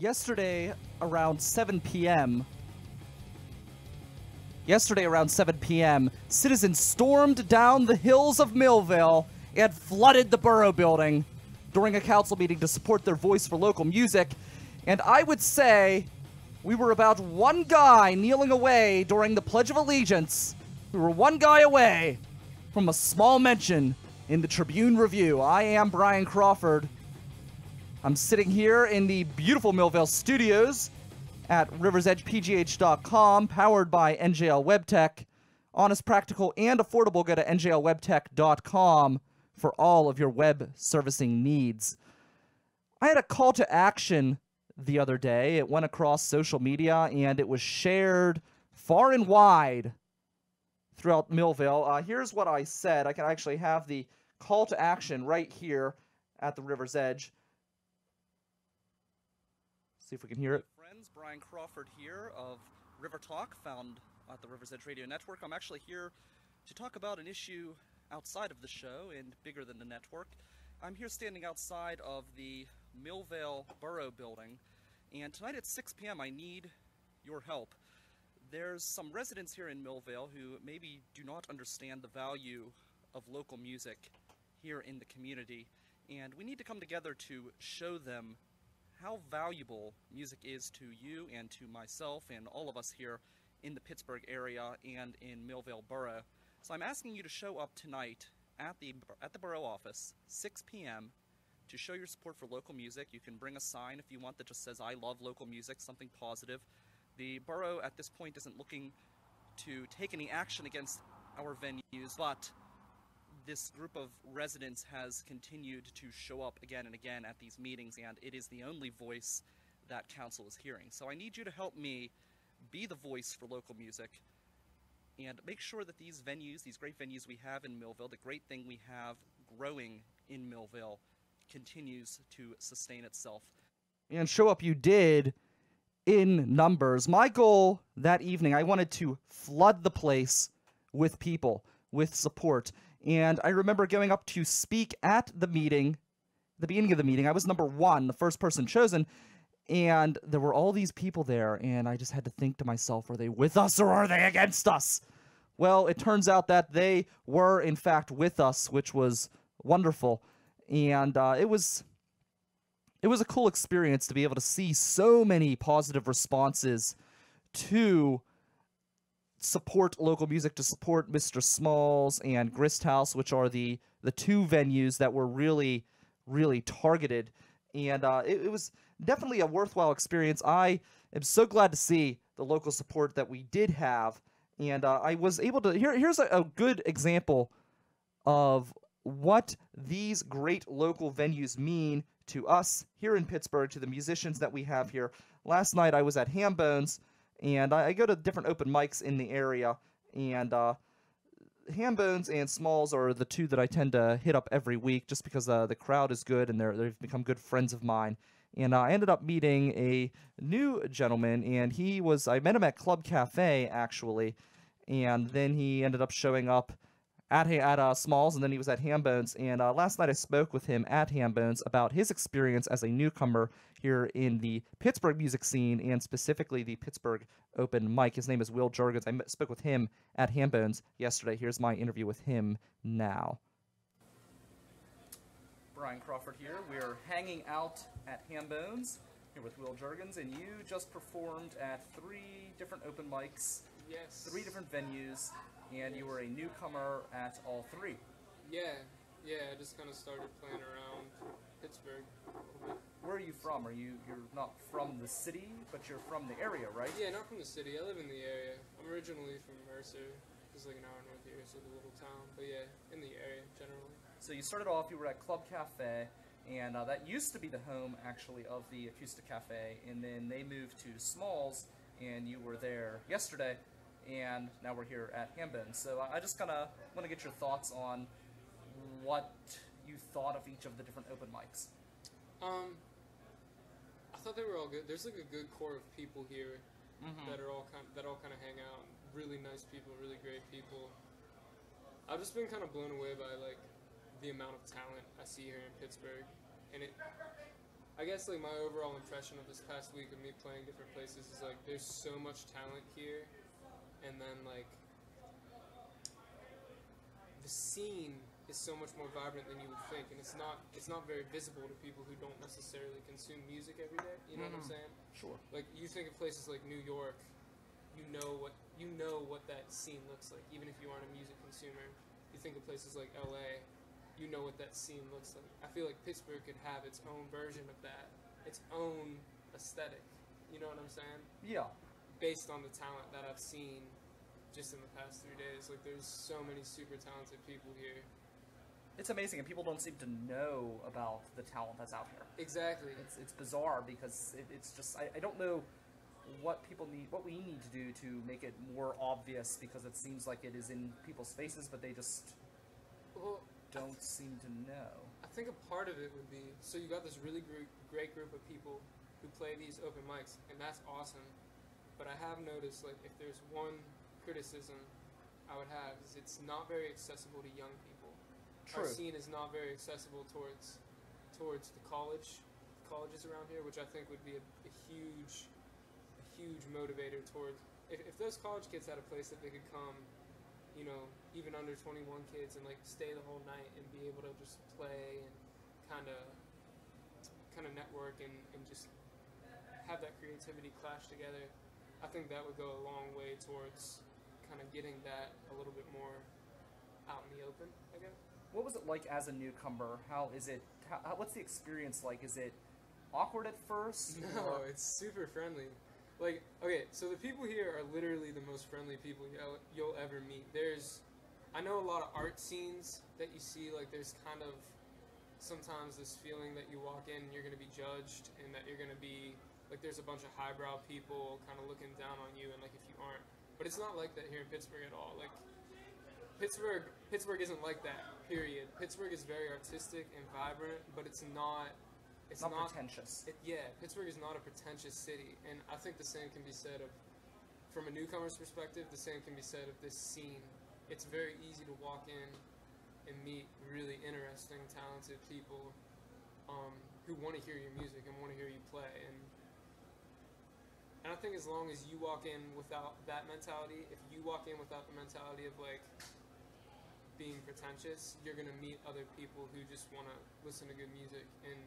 Yesterday around 7 p.m., citizens stormed down the hills of Millvale and flooded the borough building during a council meeting to support their voice for local music. And I would say we were about one guy kneeling away during the Pledge of Allegiance. We were one guy away from a small mention in the Tribune Review. I am Brian Crawford. I'm sitting here in the beautiful Millvale studios at riversedgepgh.com, powered by NJL WebTech. Honest, practical, and affordable. Go to njlwebtech.com for all of your web servicing needs. I had a call to action the other day. It went across social media, and it was shared far and wide throughout Millvale. Here's what I said. I can actually have the call to action right here at the River's Edge. See if we can hear it. Friends, Brian Crawford here of River Talk, found at the River's Edge Radio Network. I'm actually here to talk about an issue outside of the show and bigger than the network. I'm here standing outside of the Millvale Borough Building, and tonight at 6 p.m. I need your help. There's some residents here in Millvale who maybe do not understand the value of local music here in the community, and we need to come together to show them how valuable music is to you and to myself and all of us here in the Pittsburgh area and in Millvale Borough. So I'm asking you to show up tonight at the borough office, 6 p.m., to show your support for local music. You can bring a sign if you want that just says, "I love local music," something positive. The borough at this point isn't looking to take any action against our venues, but this group of residents has continued to show up again and again at these meetings, and it is the only voice that council is hearing. So I need you to help me be the voice for local music and make sure that these venues, these great venues we have in Millvale, the great thing we have growing in Millvale, continues to sustain itself. And show up you did in numbers. My goal that evening, I wanted to flood the place with people, with support. And I remember going up to speak at the meeting, the beginning of the meeting. I was number one, the first person chosen, and there were all these people there, and I just had to think to myself, are they with us or are they against us? Well, it turns out that they were, in fact, with us, which was wonderful. And it was a cool experience to be able to see so many positive responses to support local music, to support Mr. Smalls and Grist House, which are the two venues that were really, really targeted. And it was definitely a worthwhile experience. I am so glad to see the local support that we did have. And I was able to... Here's a good example of what these great local venues mean to us here in Pittsburgh, to the musicians that we have here. Last night I was at Hambones, and I go to different open mics in the area, and Hambones and Smalls are the two that I tend to hit up every week just because the crowd is good and they've become good friends of mine. And I ended up meeting a new gentleman, and I met him at Club Cafe, actually, and then he ended up showing up at Smalls, and then he was at Hambones. And last night I spoke with him at Hambones about his experience as a newcomer here in the Pittsburgh music scene, and specifically the Pittsburgh open mic. His name is Will Jurgens. I spoke with him at Hambones yesterday. Here's my interview with him now. Brian Crawford here. We're hanging out at Hambones here with Will Jurgens, and you just performed at 3 different open mics. Yes. 3 different venues. And you were a newcomer at all 3. Yeah, I just kind of started playing around Pittsburgh a little bit. Where are you from? You're not from the city, but you're from the area, right? Yeah, not from the city. I live in the area. I'm originally from Mercer, just like an hour north here, so the little town. But yeah, in the area generally. So you started off, you were at Club Cafe, and that used to be the home, actually, of the Acoustic Cafe, and then they moved to Smalls, and you were there yesterday. And now we're here at Hambones. So I just kind of want to get your thoughts on what you thought of each of the different open mics. I thought they were all good. There's like a good core of people here that all kind of hang out. Really nice people, really great people. I've just been kind of blown away by like the amount of talent I see here in Pittsburgh, and I guess like my overall impression of this past week of me playing different places is like there's so much talent here, and then like the scene is so much more vibrant than you would think, and it's not very visible to people who don't necessarily consume music every day. You know what I'm saying? Sure. Like you think of places like New York, you know what that scene looks like, even if you aren't a music consumer. You think of places like LA, you know what that scene looks like. I feel like Pittsburgh could have its own version of that, its own aesthetic. You know what I'm saying? Yeah. Based on the talent that I've seen just in the past 3 days. Like there's so many super talented people here. It's amazing, and people don't seem to know about the talent that's out here. Exactly. It's bizarre because it's just I don't know what we need to do to make it more obvious, because it seems like it is in people's faces, but they just don't seem to know. I think a part of it would be, so you got this really great group of people who play these open mics, and that's awesome. But I have noticed, like, if there's one criticism I would have, is it's not very accessible to young people. True. Our scene is not very accessible towards the colleges around here, which I think would be a huge motivator towards, if those college kids had a place that they could come, you know, even under 21 kids, and like stay the whole night and be able to just play and kind of network and just have that creativity clash together, I think that would go a long way towards kind of getting that a little bit more out in the open, I guess. What was it like as a newcomer? How is it? What's the experience like? Is it awkward at first? No, it's super friendly. Like, okay, so the people here are literally the most friendly people you'll ever meet. I know a lot of art scenes that you see, like there's kind of sometimes this feeling that you walk in and you're going to be judged, and that you're going to be, like there's a bunch of highbrow people kind of looking down on you, and like if you aren't. But it's not like that here in Pittsburgh at all. Like, Pittsburgh isn't like that, period. Pittsburgh is very artistic and vibrant, but it's not pretentious. Pittsburgh is not a pretentious city, and I think the same can be said from a newcomer's perspective, the same can be said of this scene. It's very easy to walk in and meet really interesting, talented people who want to hear your music and want to hear you play, and I think as long as you walk in without that mentality, if you walk in without the mentality of like being pretentious, you're going to meet other people who just want to listen to good music and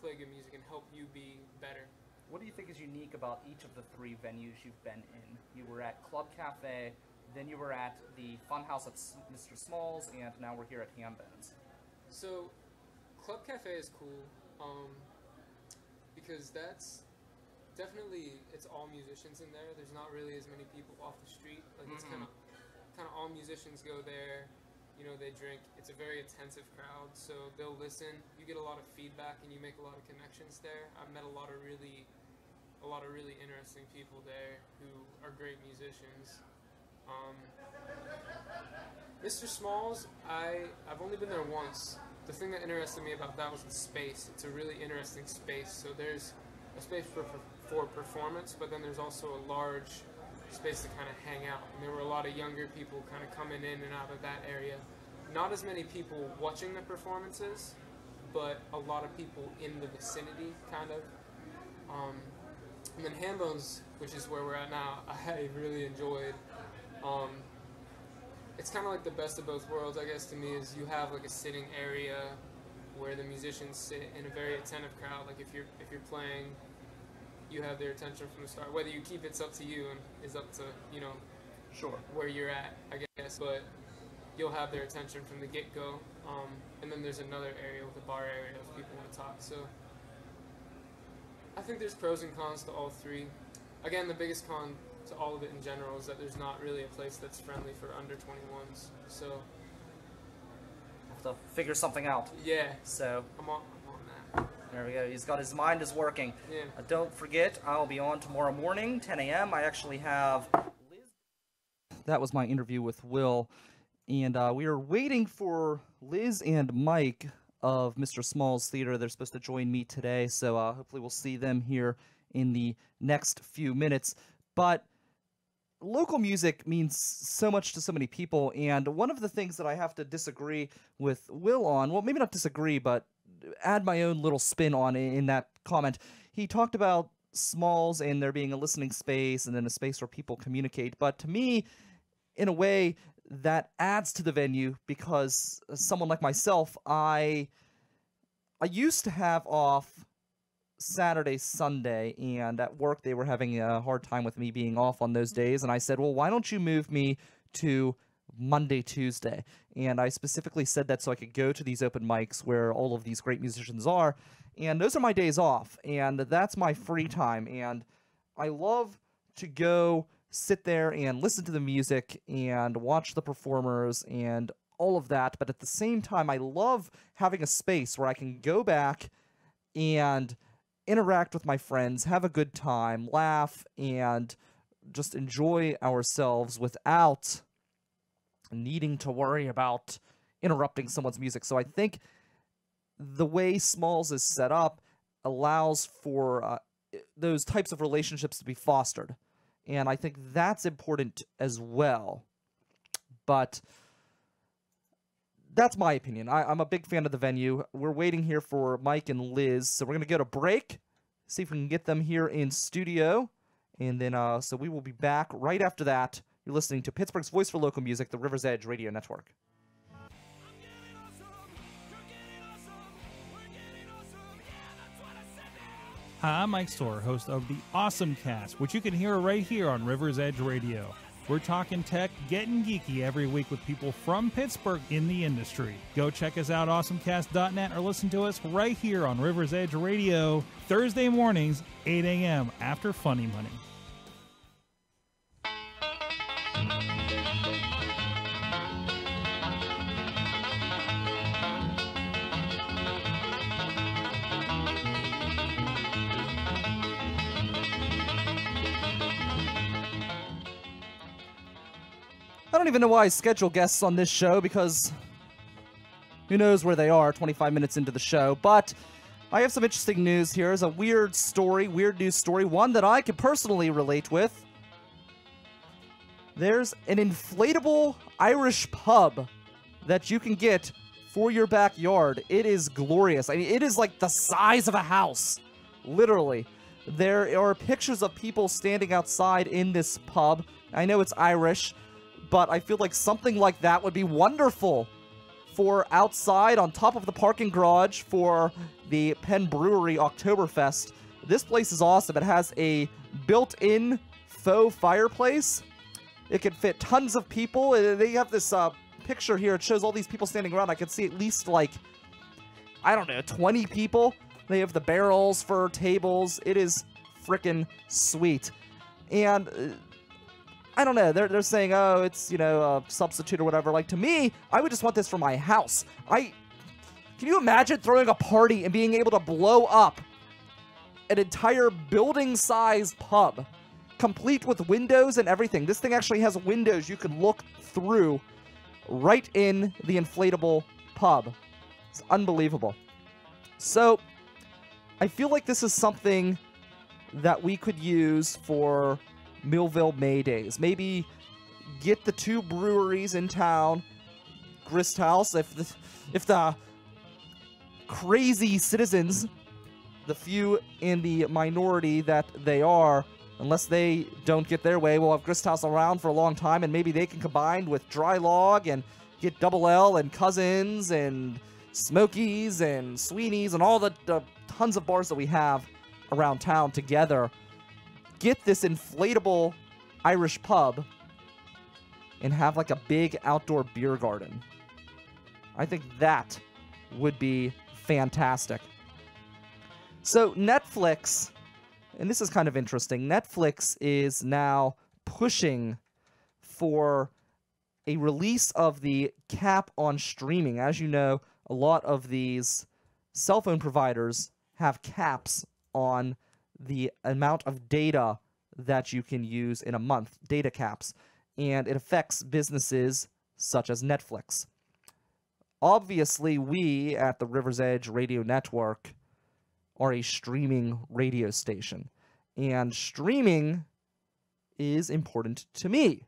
play good music and help you be better. What do you think is unique about each of the 3 venues you've been in? You were at Club Cafe, then you were at the Funhouse at Mr. Small's, and now we're here at Hambones. So, Club Cafe is cool because that's definitely, it's all musicians in there. There's not really as many people off the street. Like it's kind of all musicians go there. You know, they drink. It's a very attentive crowd, so they'll listen. You get a lot of feedback, and you make a lot of connections there. I've met a lot of really interesting people there who are great musicians. Mr. Smalls, I've only been there once. The thing that interested me about that was the space. It's a really interesting space. So there's a space for performance, but then there's also a large space to kind of hang out. And there were a lot of younger people kind of coming in and out of that area. Not as many people watching the performances, but a lot of people in the vicinity, kind of. And then Hambones, which is where we're at now, I really enjoyed. It's kind of like the best of both worlds, I guess, to me, is you have like a sitting area where the musicians sit in a very attentive crowd. Like if you're playing, you have their attention from the start. Whether you keep it's up to you, and is up to, you know, sure, where you're at, I guess. But you'll have their attention from the get-go. And then there's another area with a bar area if people want to talk. So I think there's pros and cons to all 3. Again, the biggest con to all of it in general is that there's not really a place that's friendly for under 21s. So have to figure something out. Yeah. So I'm on that. There we go. He's got his mind is working. Yeah. Don't forget, I'll be on tomorrow morning, 10 a.m. I actually have Liz. That was my interview with Will, and we are waiting for Liz and Mike of Mr. Small's Theater. They're supposed to join me today, so hopefully we'll see them here in the next few minutes. But local music means so much to so many people, and one of the things that I have to disagree with Will on, well, maybe not disagree, but add my own little spin on in that comment. He talked about smalls and there being a listening space and then a space where people communicate. But to me, in a way, that adds to the venue because someone like myself, I used to have off Saturday, Sunday, and at work they were having a hard time with me being off on those days, and I said, well, why don't you move me to Monday, Tuesday? And I specifically said that so I could go to these open mics where all of these great musicians are, and those are my days off, and that's my free time, and I love to go sit there and listen to the music and watch the performers and all of that, but at the same time, I love having a space where I can go back and interact with my friends, have a good time, laugh, and just enjoy ourselves without needing to worry about interrupting someone's music. So I think the way Smalls is set up allows for those types of relationships to be fostered. And I think that's important as well. But that's my opinion. I'm a big fan of the venue. We're waiting here for Mike and Liz, so we're going to go to break, see if we can get them here in studio, and then so we will be back right after that. You're listening to Pittsburgh's Voice for Local Music, the River's Edge Radio Network. Hi, I'm Mike Storer, host of the Awesome Cast, which you can hear right here on River's Edge Radio. We're talking tech, getting geeky every week with people from Pittsburgh in the industry. Go check us out, awesomecast.net, or listen to us right here on River's Edge Radio, Thursday mornings, 8 a.m. after Funny Money. I don't even know why I schedule guests on this show because who knows where they are 25 minutes into the show. But I have some interesting news here. It's a weird news story, one that I could personally relate with. There's an inflatable Irish pub that you can get for your backyard. It is glorious. I mean, it is like the size of a house, literally. There are pictures of people standing outside in this pub. I know it's Irish, but I feel like something like that would be wonderful for outside on top of the parking garage for the Penn Brewery Oktoberfest. This place is awesome. It has a built-in faux fireplace. It can fit tons of people. They have this picture here. It shows all these people standing around. I can see at least, like, I don't know, 20 people. They have the barrels for tables. It is freaking sweet. And I don't know. They're saying, oh, it's, you know, a substitute or whatever. Like, to me, I would just want this for my house. Can you imagine throwing a party and being able to blow up an entire building-sized pub, complete with windows and everything? This thing actually has windows you can look through right in the inflatable pub. It's unbelievable. So, I feel like this is something that we could use for Millvale May Days. Maybe get the two breweries in town, Grist House, if the crazy citizens, the few in the minority that they are, unless they don't get their way, we'll have Grist House around for a long time, and maybe they can combine with Dry Log and get Double L and Cousins and Smokies and Sweeney's and all the tons of bars that we have around town together. Get this inflatable Irish pub and have like a big outdoor beer garden. I think that would be fantastic. So Netflix, and this is kind of interesting, Netflix is now pushing for a release of the cap on streaming. As you know, a lot of these cell phone providers have caps on the amount of data that you can use in a month, data caps, and it affects businesses such as Netflix. Obviously, we at the River's Edge Radio Network are a streaming radio station, and streaming is important to me,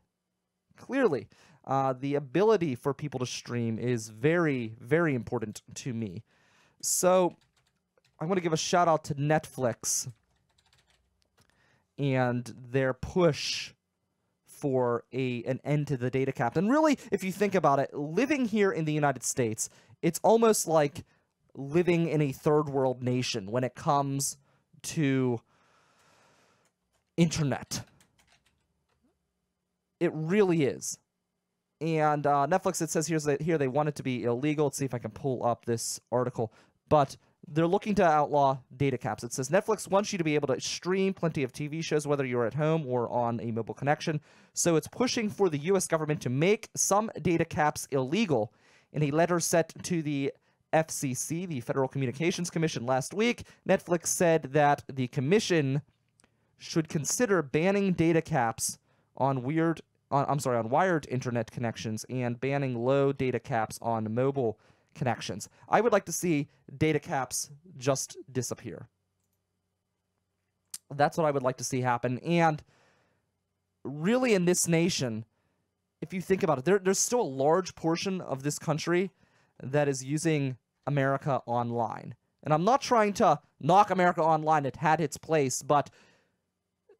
clearly. The ability for people to stream is very, very important to me. So I want to give a shout out to Netflix and their push for an end to the data cap. And really, if you think about it, living here in the United States, it's almost like living in a third world nation when it comes to internet. It really is. And Netflix, it says here they want it to be illegal. Let's see if I can pull up this article. But they're looking to outlaw data caps. It says Netflix wants you to be able to stream plenty of TV shows, whether you're at home or on a mobile connection. So it's pushing for the U.S. government to make some data caps illegal. In a letter sent to the FCC, the Federal Communications Commission, last week, Netflix said that the commission should consider banning data caps on wired internet connections and banning low data caps on mobile connections. I would like to see data caps just disappear. That's what I would like to see happen. And really in this nation, if you think about it, there's still a large portion of this country that is using America Online. And I'm not trying to knock America Online. It had its place, but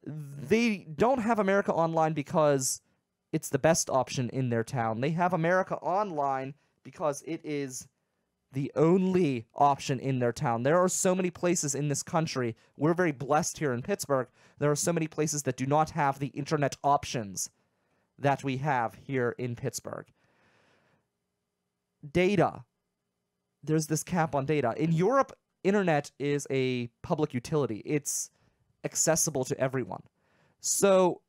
they don't have America Online because it's the best option in their town. They have America Online because it is the only option in their town. There are so many places in this country. We're very blessed here in Pittsburgh. There are so many places that do not have the internet options that we have here in Pittsburgh. Data. There's this cap on data. In Europe, internet is a public utility. It's accessible to everyone. So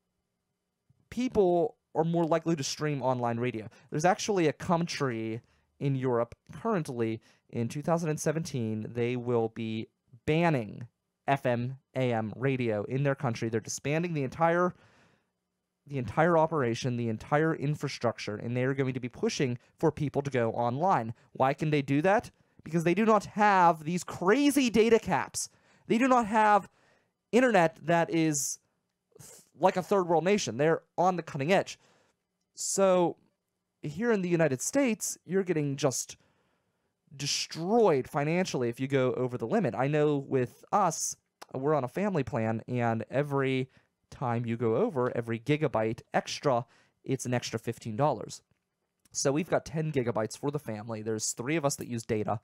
people are more likely to stream online radio. There's actually a country in Europe currently in 2017, they will be banning FM, AM radio in their country. They're disbanding the entire operation, the entire infrastructure, and they're going to be pushing for people to go online. Why can they do that? Because they do not have these crazy data caps. They do not have internet that is like a third world nation. They're on the cutting edge. So here in the United States, you're getting just destroyed financially if you go over the limit. I know with us, we're on a family plan, and every time you go over, every gigabyte extra, it's an extra $15. So we've got 10 gigabytes for the family. There's 3 of us that use data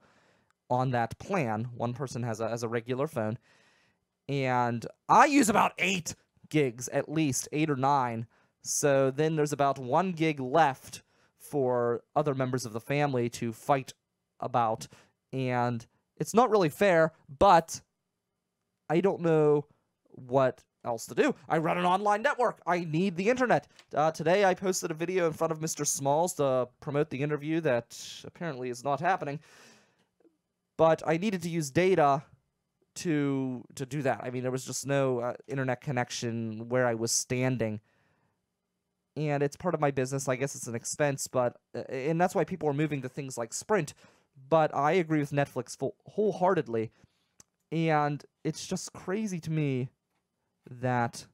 on that plan. One person has a regular phone. And I use about 8 gigs, at least 8 or 9. So then there's about 1 gig left for other members of the family to fight about. And it's not really fair, but I don't know what else to do. I run an online network. I need the internet. Today I posted a video in front of Mr. Smalls to promote the interview that apparently is not happening. But I needed to use data to do that. I mean, there was just no internet connection where I was standing. And it's part of my business. I guess it's an expense, but and that's why people are moving to things like Sprint. But I agree with Netflix wholeheartedly. And it's just crazy to me that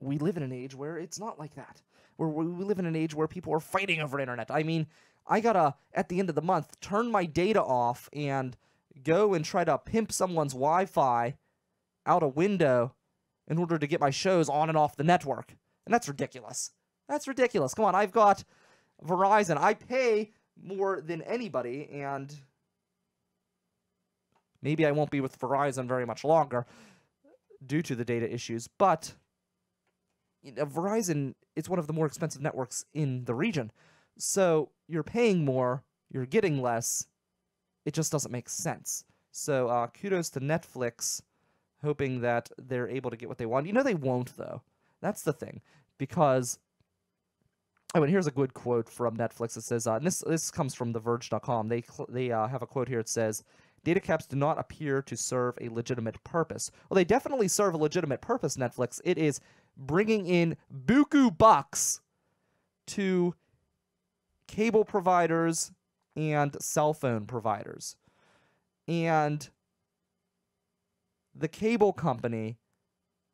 we live in an age where it's not like that. Where we live in an age where people are fighting over internet. I mean, I gotta, at the end of the month, turn my data off and go and try to pimp someone's Wi-Fi out a window in order to get my shows on and off the network. And that's ridiculous. That's ridiculous. Come on, I've got Verizon. I pay more than anybody, and maybe I won't be with Verizon very much longer due to the data issues, but Verizon is one of the more expensive networks in the region. So you're paying more, you're getting less. It just doesn't make sense. So kudos to Netflix, hoping that they're able to get what they want. You know they won't, though. That's the thing. Because, oh, and here's a good quote from Netflix. It says, and this comes from TheVerge.com. They have a quote here. It says, data caps do not appear to serve a legitimate purpose. Well, they definitely serve a legitimate purpose, Netflix. It is bringing in buku bucks to cable providers and cell phone providers. And the cable company,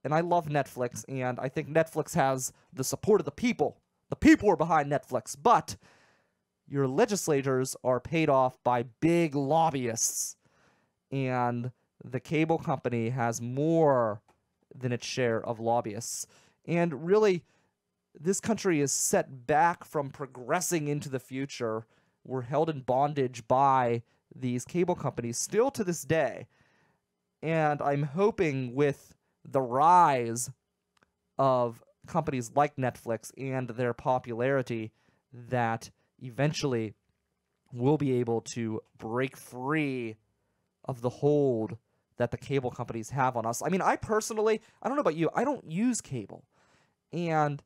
and I love Netflix, and I think Netflix has the support of the people. The people are behind Netflix, but your legislators are paid off by big lobbyists. and the cable company has more than its share of lobbyists. And really, this country is set back from progressing into the future. We're held in bondage by these cable companies still to this day. And I'm hoping with the rise of companies like Netflix and their popularity that eventually we'll be able to break free of the hold that the cable companies have on us. I mean, I personally, I don't know about you, I don't use cable. And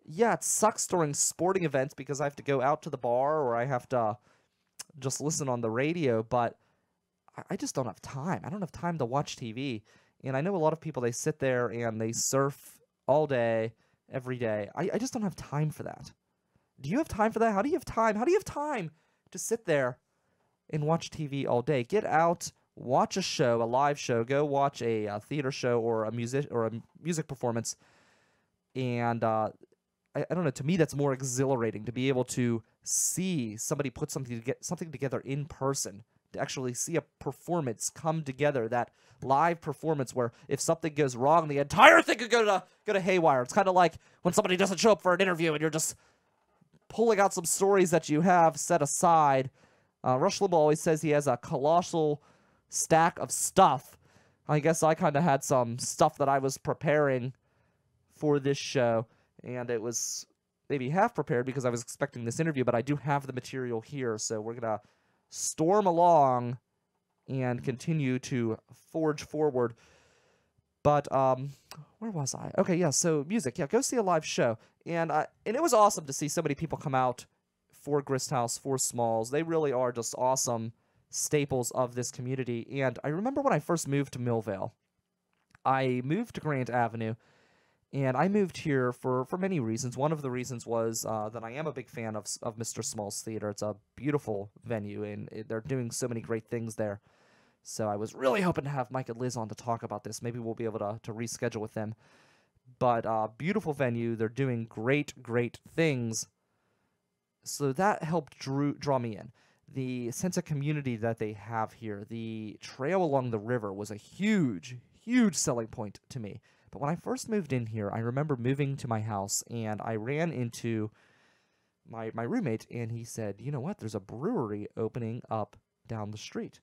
yeah, it sucks during sporting events because I have to go out to the bar or I have to just listen on the radio, but I just don't have time. I don't have time to watch TV. And I know a lot of people, they sit there and they surf all day, every day. I just don't have time for that. Do you have time for that? How do you have time? How do you have time to sit there and watch TV all day? Get out, watch a show, a live show. Go watch a theater show or a music performance. And I don't know. To me, that's more exhilarating to be able to see somebody put something together in person. To actually see a performance come together, that live performance where if something goes wrong, the entire thing could go to haywire. It's kind of like when somebody doesn't show up for an interview and you're just pulling out some stories that you have set aside. Rush Limbaugh always says he has a colossal stack of stuff. I guess I kind of had some stuff that I was preparing for this show, and it was maybe half prepared because I was expecting this interview, but I do have the material here, so we're going to storm along and continue to forge forward. But where was I? Okay, yeah, so music. Yeah, go see a live show. And it was awesome to see so many people come out for Gristhouse, for Smalls. They really are just awesome staples of this community. And I remember when I first moved to Millvale, I moved to Grant Avenue, and I moved here for many reasons. One of the reasons was that I am a big fan of Mr. Small's Theater. It's a beautiful venue, and they're doing so many great things there. So I was really hoping to have Mike and Liz on to talk about this. Maybe we'll be able to reschedule with them. But beautiful venue. They're doing great, great things. So that helped draw me in. The sense of community that they have here, the trail along the river was a huge, huge selling point to me. But when I first moved in here, I remember moving to my house, and I ran into my roommate, and he said, you know what, there's a brewery opening up down the street.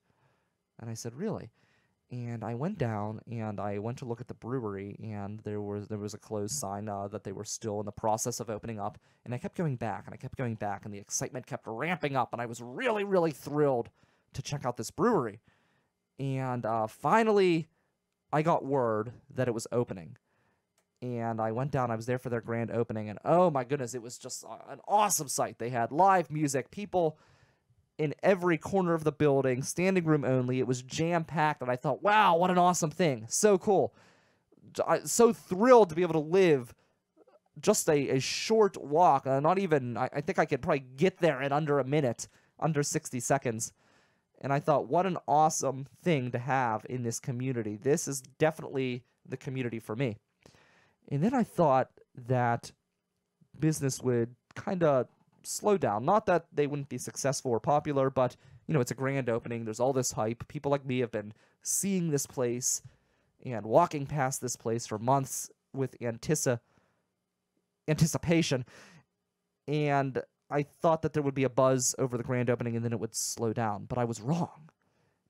And I said, really? And I went down, and I went to look at the brewery, and there was a closed sign that they were still in the process of opening up. And I kept going back, and I kept going back, and the excitement kept ramping up, and I was really, really thrilled to check out this brewery. And finally, I got word that it was opening. And I went down, I was there for their grand opening, and oh my goodness, it was just an awesome sight. They had live music, people in every corner of the building, standing room only. It was jam-packed, and I thought, wow, what an awesome thing. So cool. So thrilled to be able to live just a short walk. Not even, I think I could probably get there in under a minute, under 60 seconds. And I thought, what an awesome thing to have in this community. This is definitely the community for me. And then I thought that business would kind of slow down. Not that they wouldn't be successful or popular, but, you know, it's a grand opening. There's all this hype. People like me have been seeing this place and walking past this place for months with anticipation. And I thought that there would be a buzz over the grand opening and then it would slow down, but I was wrong.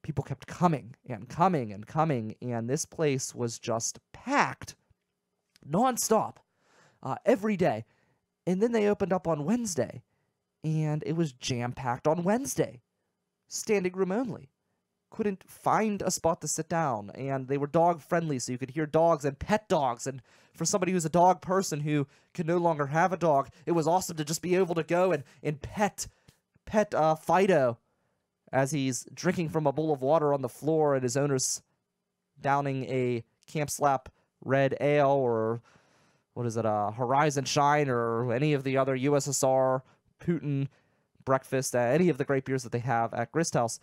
People kept coming and coming and coming, and this place was just packed nonstop every day. And then they opened up on Wednesday, and it was jam-packed on Wednesday. Standing room only. Couldn't find a spot to sit down, and they were dog-friendly, so you could hear dogs and pet dogs. And for somebody who's a dog person who can no longer have a dog, it was awesome to just be able to go and pet Fido as he's drinking from a bowl of water on the floor, and his owner's downing a Camp Slap Red Ale, or what is it, Horizon Shine, or any of the other USSR, Putin, Breakfast, any of the great beers that they have at Gristhouse.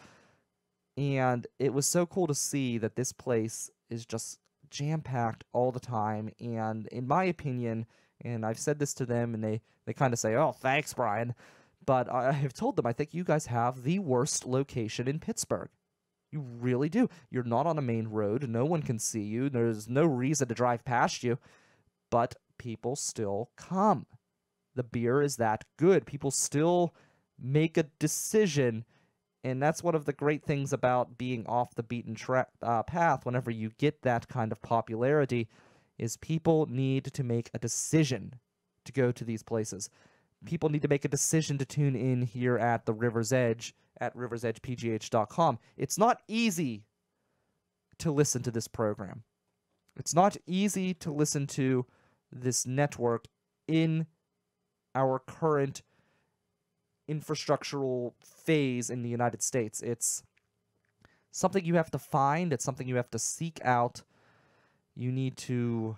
And it was so cool to see that this place is just jam-packed all the time. And in my opinion, and I've said this to them, and they kind of say, oh, thanks, Brian. But I have told them, I think you guys have the worst location in Pittsburgh. You really do. You're not on a main road. No one can see you. There's no reason to drive past you. But people still come. The beer is that good. People still make a decision. And that's one of the great things about being off the beaten path whenever you get that kind of popularity is people need to make a decision to go to these places. People need to make a decision to tune in here at the River's Edge at riversedgepgh.com. It's not easy to listen to this program. It's not easy to listen to this network in our current infrastructural phase in the United States. It's something you have to find. It's something you have to seek out. You need to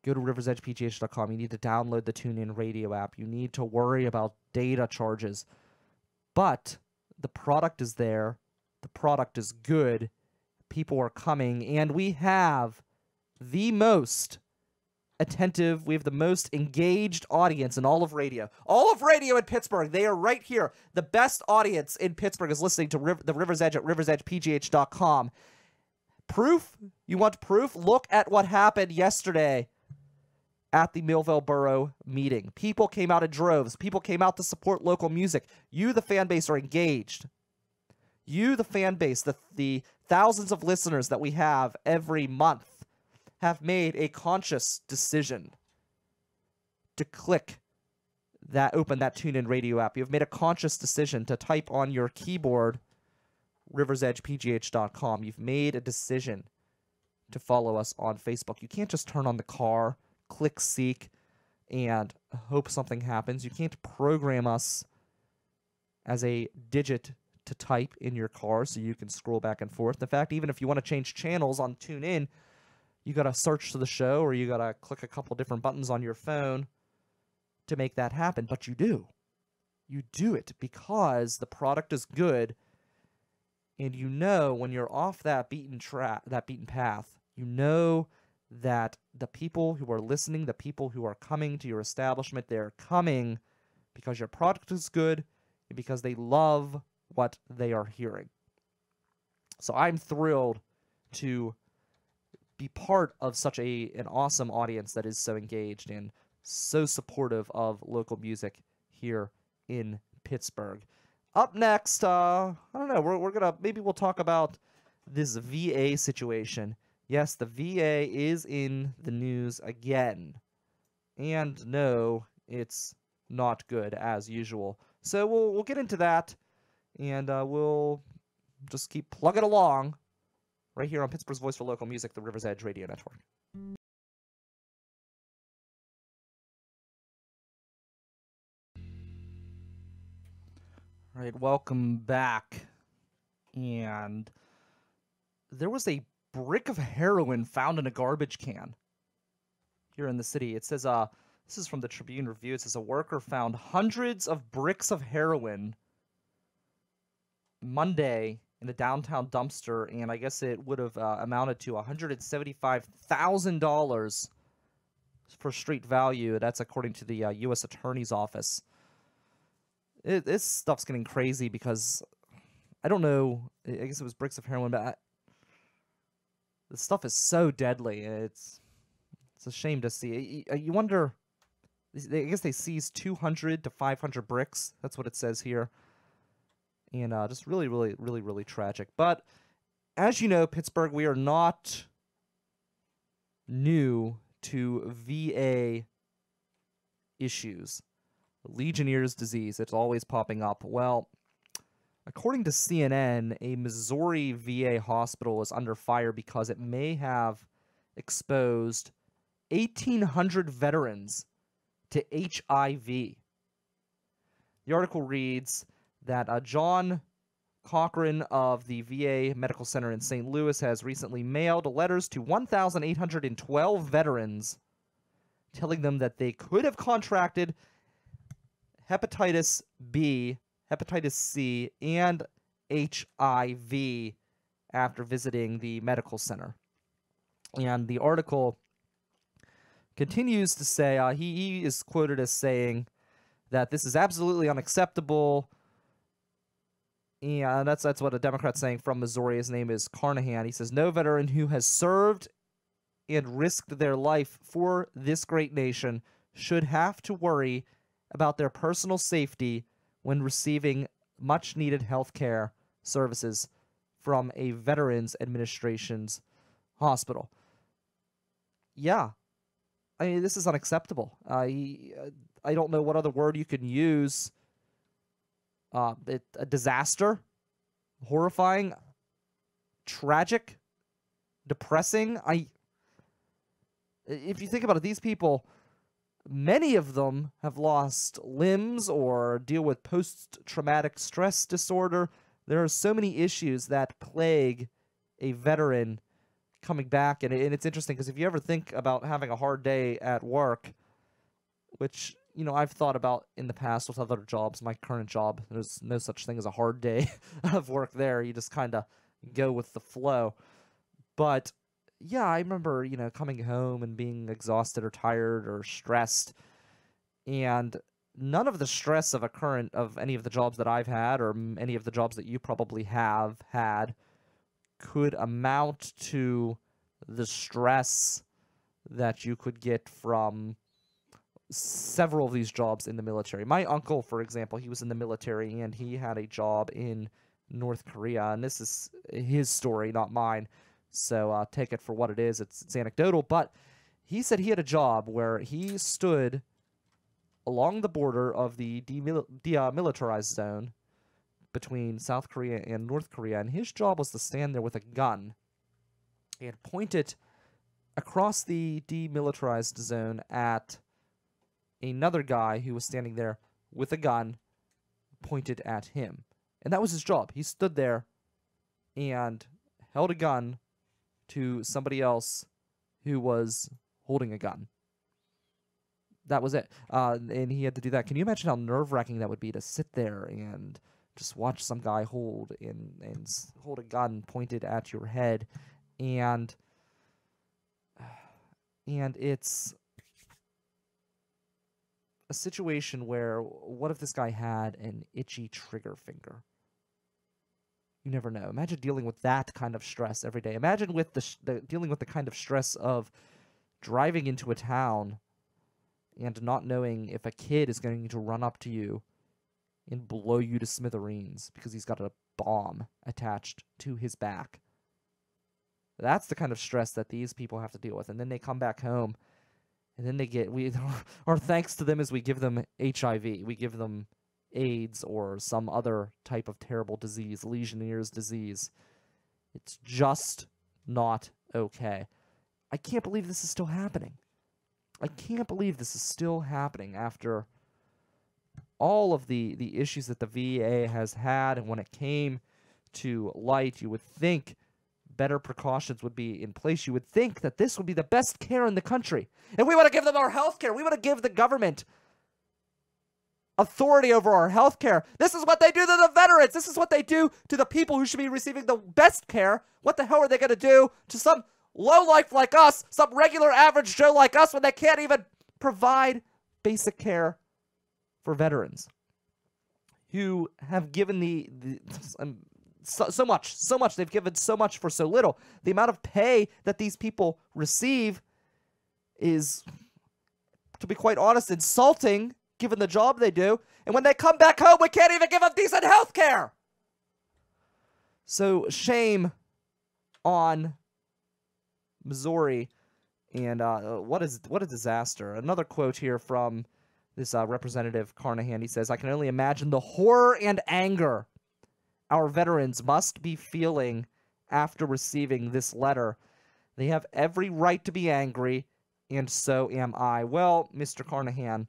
go to riversedgepgh.com. You need to download the TuneIn Radio app. You need to worry about data charges. But the product is there. The product is good. People are coming. And we have the most attentive, we have the most engaged audience in all of radio. All of radio in Pittsburgh, they are right here. The best audience in Pittsburgh is listening to the River's Edge at riversedgepgh.com. Proof? You want proof? Look at what happened yesterday at the Millvale Borough meeting. People came out in droves. People came out to support local music. You, the fan base, are engaged. You, the fan base, the thousands of listeners that we have every month, have made a conscious decision to open that TuneIn Radio app. You've made a conscious decision to type on your keyboard riversedgepgh.com. You've made a decision to follow us on Facebook. You can't just turn on the car, click seek, and hope something happens. You can't program us as a digit to type in your car so you can scroll back and forth. In fact, even if you want to change channels on TuneIn, you got to search to the show or you got to click a couple different buttons on your phone to make that happen. But you do. You do it because the product is good, and you know when you're off that beaten path, you know that the people who are listening, the people who are coming to your establishment, they're coming because your product is good and because they love what they are hearing. So I'm thrilled to be part of such an awesome audience that is so engaged and so supportive of local music here in Pittsburgh. Up next, I don't know, maybe we'll talk about this VA situation. Yes, the VA is in the news again. And no, it's not good as usual. So we'll get into that, and we'll just keep plugging along right here on Pittsburgh's Voice for Local Music, the River's Edge Radio Network. All right, welcome back. And there was a brick of heroin found in a garbage can here in the city. It says, this is from the Tribune Review. It says a worker found hundreds of bricks of heroin Monday in a downtown dumpster, and I guess it would have amounted to $175,000 for street value. That's according to the U.S. Attorney's Office. This stuff's getting crazy because I don't know. I guess it was bricks of heroin, but this stuff is so deadly. It's a shame to see. You wonder. I guess they seized 200 to 500 bricks. That's what it says here. And just really, really, really, really tragic. But as you know, Pittsburgh, we are not new to VA issues. Legionnaire's disease, it's always popping up. Well, according to CNN, a Missouri VA hospital is under fire because it may have exposed 1,800 veterans to HIV. The article reads that John Cochran of the VA Medical Center in St. Louis has recently mailed letters to 1,812 veterans telling them that they could have contracted hepatitis B, hepatitis C, and HIV after visiting the medical center. And the article continues to say, he is quoted as saying that this is absolutely unacceptable, And that's what a Democrat's saying from Missouri. His name is Carnahan. He says, no veteran who has served and risked their life for this great nation should have to worry about their personal safety when receiving much-needed health care services from a Veterans Administration's hospital. Yeah. I mean, this is unacceptable. I don't know what other word you can use. A disaster, horrifying, tragic, depressing. If you think about it, these people, many of them have lost limbs or deal with post-traumatic stress disorder. There are so many issues that plague a veteran coming back, and it's interesting because if you ever think about having a hard day at work, which, you know, I've thought about in the past with other jobs, my current job, there's no such thing as a hard day of work there. You just kind of go with the flow. But yeah, I remember, you know, coming home and being exhausted or tired or stressed, and none of the stress of any of the jobs that I've had or any of the jobs that you probably have had could amount to the stress that you could get from several of these jobs in the military. My uncle, for example, he was in the military and he had a job in North Korea, and this is his story, not mine. So take it for what it is. It's anecdotal, but he said he had a job where he stood along the border of the demilitarized zone between South Korea and North Korea, and his job was to stand there with a gun and point it across the demilitarized zone at another guy who was standing there with a gun pointed at him. And that was his job. He stood there and held a gun to somebody else who was holding a gun. That was it. And he had to do that. Can you imagine how nerve-wracking that would be to sit there and just watch some guy hold a gun pointed at your head, and it's a situation where, what if this guy had an itchy trigger finger? You never know. Imagine dealing with that kind of stress every day. Imagine with dealing with the kind of stress of driving into a town and not knowing if a kid is going to run up to you and blow you to smithereens because he's got a bomb attached to his back. That's the kind of stress that these people have to deal with. And then they come back home, and then they get, our thanks to them is we give them HIV. We give them AIDS or some other type of terrible disease, Legionnaire's disease. It's just not okay. I can't believe this is still happening. I can't believe this is still happening after all of the issues that the VA has had, and when it came to light, you would think better precautions would be in place. You would think that this would be the best care in the country. And we want to give them our health care. We want to give the government authority over our health care. This is what they do to the veterans. This is what they do to the people who should be receiving the best care. What the hell are they going to do to some lowlife like us, some regular average Joe like us, when they can't even provide basic care for veterans who have given so much. They've given so much for so little. The amount of pay that these people receive is, to be quite honest, insulting given the job they do. And when they come back home, we can't even give them decent health care. So shame on Missouri. And what a disaster. Another quote here from this Representative Carnahan. He says, "I can only imagine the horror and anger our veterans must be feeling after receiving this letter. They have every right to be angry, and so am I." Well, Mr. Carnahan,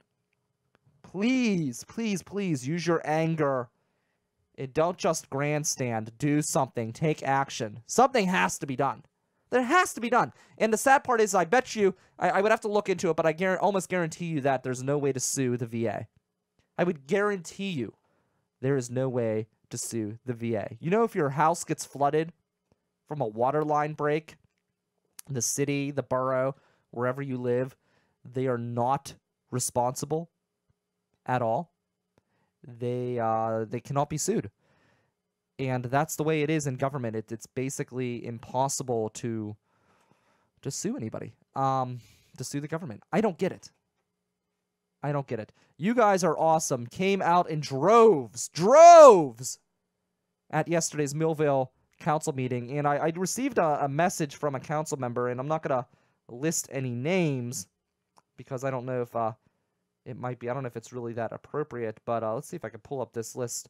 please, please, please use your anger. And don't just grandstand. Do something. Take action. Something has to be done. There has to be done. And the sad part is, I bet you, I would have to look into it, but I almost guarantee you that there's no way to sue the VA. I would guarantee you there is no way to sue the VA. You know, if your house gets flooded from a water line break, the city, the borough, wherever you live, they are not responsible at all. They cannot be sued. And that's the way it is in government. It's basically impossible to sue anybody, to sue the government. I don't get it. I don't get it. You guys are awesome. Came out in droves at yesterday's Millvale council meeting. And I received a message from a council member, and I'm not going to list any names because I don't know if it might be, I don't know if it's really that appropriate, but let's see if I can pull up this list.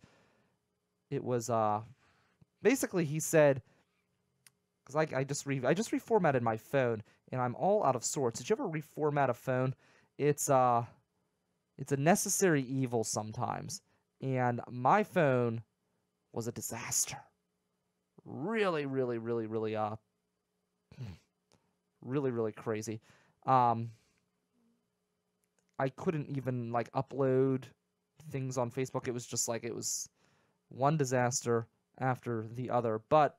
It was, basically he said, because I just reformatted my phone, and I'm all out of sorts. Did you ever reformat a phone? It's a necessary evil sometimes, and my phone was a disaster. Really, really, really, really, really, really crazy. I couldn't even, like, upload things on Facebook. It was just like, it was one disaster after the other. But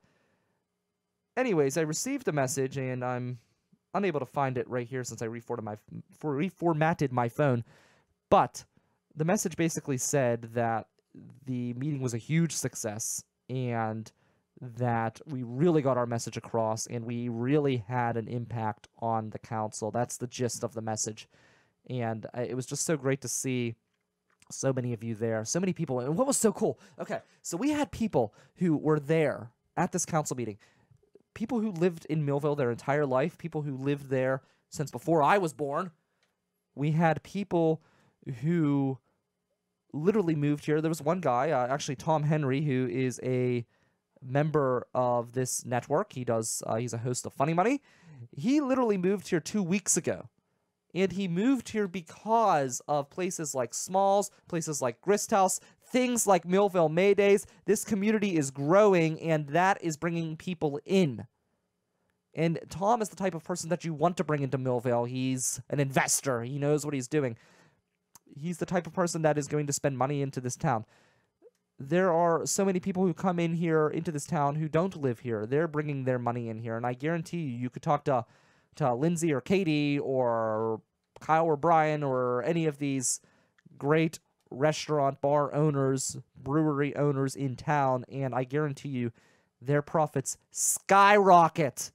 anyways, I received a message, and I'm unable to find it right here since I reformatted my phone. But the message basically said that the meeting was a huge success, and that we really got our message across, and we really had an impact on the council. That's the gist of the message. And it was just so great to see so many of you there, so many people. And what was so cool? Okay, so we had people who were there at this council meeting, people who lived in Millvale their entire life, people who lived there since before I was born. We had people who literally moved here. There was one guy, actually Tom Henry, who is a member of this network. He's a host of Funny Money. He literally moved here 2 weeks ago. And he moved here because of places like Smalls, places like Grist House, things like Millvale Maydays. This community is growing, and that is bringing people in. And Tom is the type of person that you want to bring into Millvale. He's an investor. He knows what he's doing. He's the type of person that is going to spend money into this town. There are so many people who come in here into this town who don't live here. They're bringing their money in here, and I guarantee you could talk to Lindsay or Katie or Kyle or Brian or any of these great restaurant, bar owners, brewery owners in town, and I guarantee you their profits skyrocket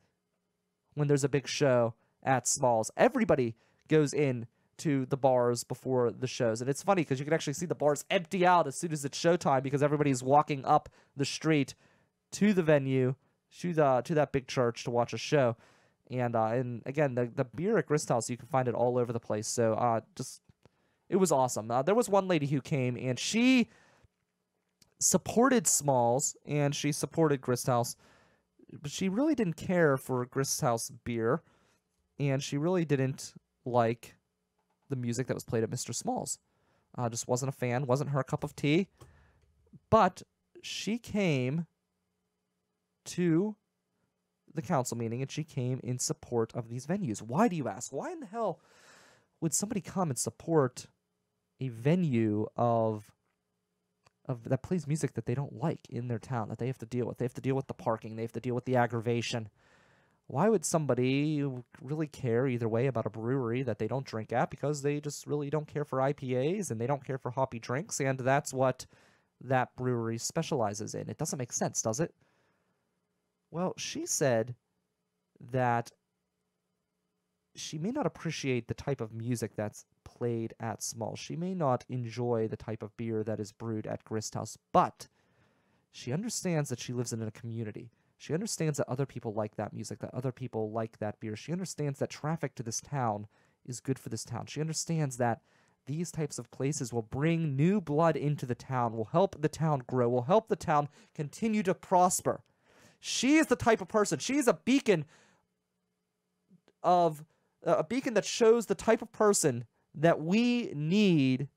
when there's a big show at Smalls. Everybody goes in to the bars before the shows, and it's funny because you can actually see the bars empty out as soon as it's showtime because everybody's walking up the street to the venue, to that big church to watch a show. And again, the beer at Grist House, you can find it all over the place. So it was awesome. There was one lady who came, and she supported Smalls, and she supported Grist House, but she really didn't care for Grist House beer, and she really didn't like the music that was played at Mr. Smalls. Just wasn't a fan, wasn't her cup of tea. But she came to the council meeting, and she came in support of these venues. Why, do you ask? Why in the hell would somebody come and support a venue of that plays music that they don't like in their town, that they have to deal with? They have to deal with the parking. They have to deal with the aggravation. Why would somebody really care either way about a brewery that they don't drink at? Because they just really don't care for IPAs, and they don't care for hoppy drinks, and that's what that brewery specializes in. It doesn't make sense, does it? Well, she said that she may not appreciate the type of music that's played at Smalls. She may not enjoy the type of beer that is brewed at Grist House, but she understands that she lives in a community. She understands that other people like that music, that other people like that beer. She understands that traffic to this town is good for this town. She understands that these types of places will bring new blood into the town, will help the town grow, will help the town continue to prosper. She is the type of person, she is a beacon that shows the type of person that we need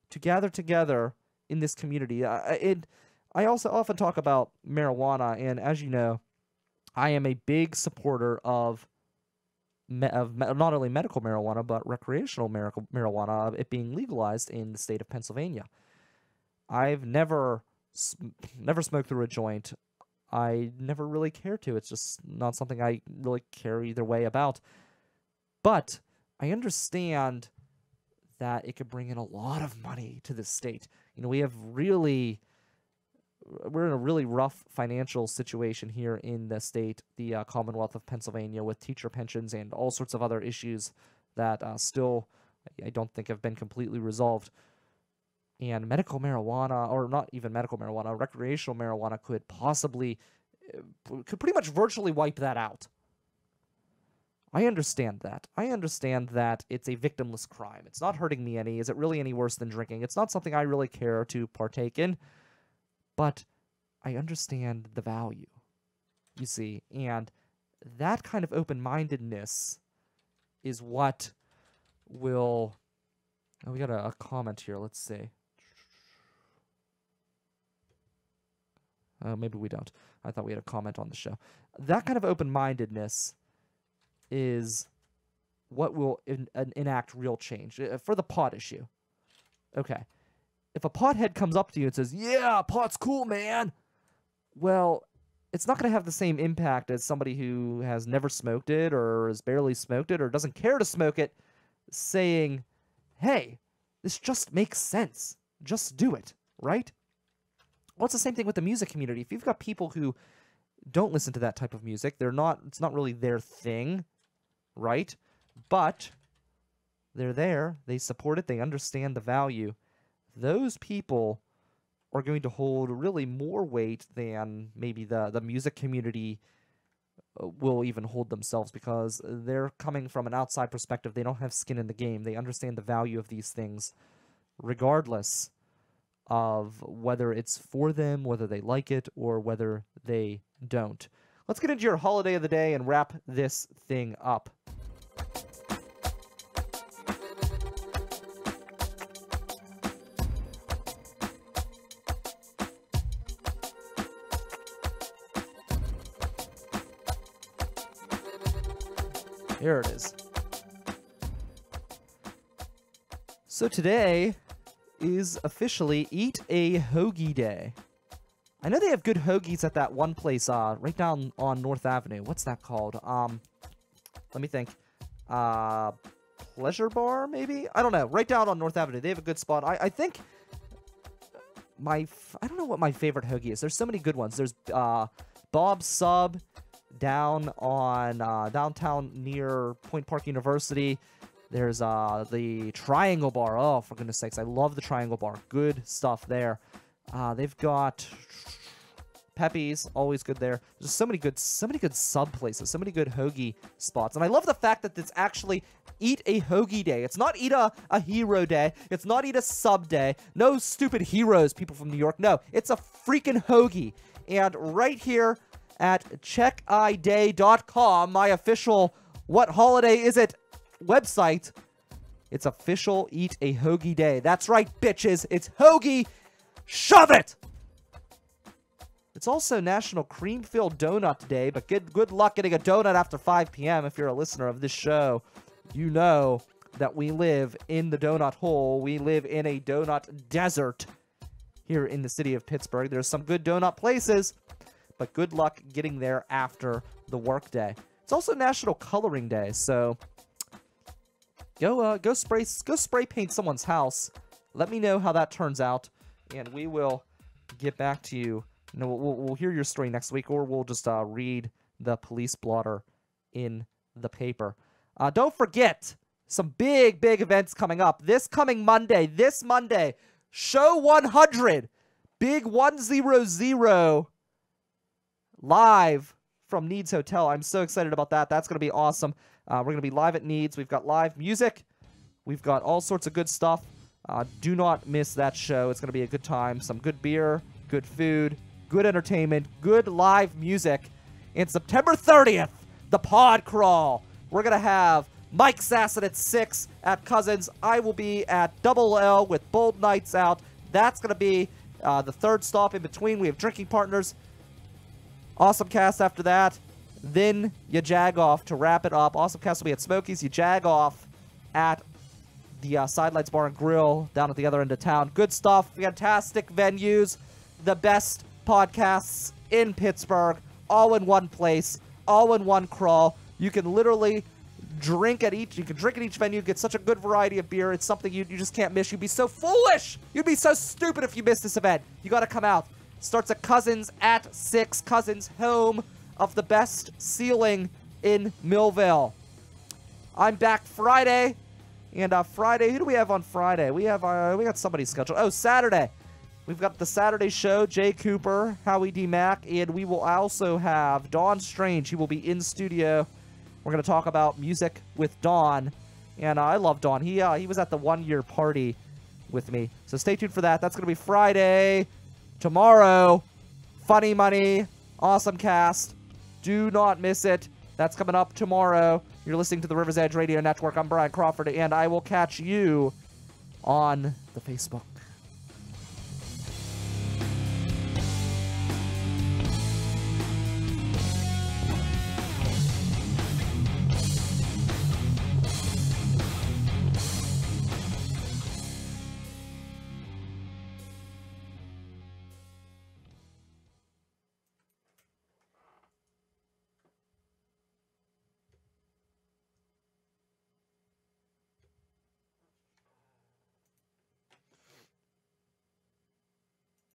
to gather together in this community. I also often talk about marijuana, and as you know, I am a big supporter of not only medical marijuana, but recreational marijuana, it being legalized in the state of Pennsylvania. I've never smoked through a joint. I never really care to. It's just not something I really care either way about. But I understand that it could bring in a lot of money to this state. You know, we have really we're in a really rough financial situation here in the state, the Commonwealth of Pennsylvania, with teacher pensions and all sorts of other issues that still, I don't think, have been completely resolved. And medical marijuana, or not even medical marijuana, recreational marijuana could possibly, could pretty much virtually wipe that out. I understand that. I understand that it's a victimless crime. It's not hurting me any. Is it really any worse than drinking? It's not something I really care to partake in, but I understand the value, you see, and that kind of open-mindedness is what will... Oh, we got a comment here. Let's see. Maybe we don't. I thought we had a comment on the show. That kind of open-mindedness is what will enact real change for the pot issue. Okay. If a pothead comes up to you and says, yeah, pot's cool, man, well, it's not going to have the same impact as somebody who has never smoked it or has barely smoked it or doesn't care to smoke it saying, hey, this just makes sense. Just do it, right? Well, it's the same thing with the music community. If you've got people who don't listen to that type of music, it's not really their thing, right? But they're there, they support it, they understand the value. Those people are going to hold really more weight than maybe the music community will even hold themselves, because they're coming from an outside perspective. They don't have skin in the game. They understand the value of these things regardless of whether it's for them, whether they like it, or whether they don't. Let's get into your holiday of the day and wrap this thing up. Here it is. So today is officially Eat a Hoagie Day. I know they have good hoagies at that one place right down on North Avenue. What's that called? Let me think. Pleasure Bar, maybe? I don't know. Right down on North Avenue. They have a good spot. I think I don't know what my favorite hoagie is. There's so many good ones. There's Bob's Sub down on downtown near Point Park University. There's the Triangle Bar. Oh, for goodness sakes, I love the Triangle Bar. Good stuff there. They've got Pepe's, always good there. There's so many good sub places, so many good hoagie spots. And I love the fact that it's actually Eat a Hoagie Day. It's not Eat a Hero Day. It's not Eat a Sub Day. No stupid heroes, people from New York. No, it's a freaking hoagie. And right here at checkiday.com, my official What Holiday Is It website, it's official Eat a Hoagie Day. That's right, bitches. It's hoagie. Shove it! It's also National Cream-Filled Donut Day, but good luck getting a donut after 5 p.m. If you're a listener of this show. You know that we live in the donut hole. We live in a donut desert here in the city of Pittsburgh. There's some good donut places, but good luck getting there after the workday. It's also National Coloring Day, so go spray paint someone's house. Let me know how that turns out, and we will get back to you. No, we'll hear your story next week, or we'll just read the police blotter in the paper. Don't forget, some big events coming up. This Monday, Show 100, Big 100, live from Needs Hotel. I'm so excited about that. That's going to be awesome. We're going to be live at Needs. We've got live music. We've got all sorts of good stuff. Do not miss that show. It's going to be a good time. Some good beer, good food, good entertainment, good live music. And September 30th, the Pod Crawl. We're going to have Mike Sasson at 6 at Cousins. I will be at Double L with Bold Nights Out. That's going to be the third stop in between. We have drinking partners. Awesome Cast after that. Then you jag off to wrap it up. Awesome Cast will be at Smokies. You jag off at the Sidelights Bar and Grill down at the other end of town. Good stuff. Fantastic venues. The best podcasts in Pittsburgh. All in one place. All in one crawl. You can literally drink at each venue, get such a good variety of beer. It's something you just can't miss. You'd be so foolish. You'd be so stupid if you missed this event. You got to come out. Starts at Cousins at 6. Cousins, home of the best ceiling in Millvale. I'm back Friday. And Friday, who do we have on Friday? We got somebody scheduled. Oh, Saturday. We've got the Saturday show, Jay Cooper, Howie D. Mack, and we will also have Dawn Strange. He will be in studio. We're going to talk about music with Dawn. And I love Dawn. He was at the 1-year party with me. So stay tuned for that. That's going to be Friday. Tomorrow, Funny Money, Awesome Cast. Do not miss it. That's coming up tomorrow. You're listening to the River's Edge Radio Network. I'm Brian Crawford, and I will catch you on the Facebook.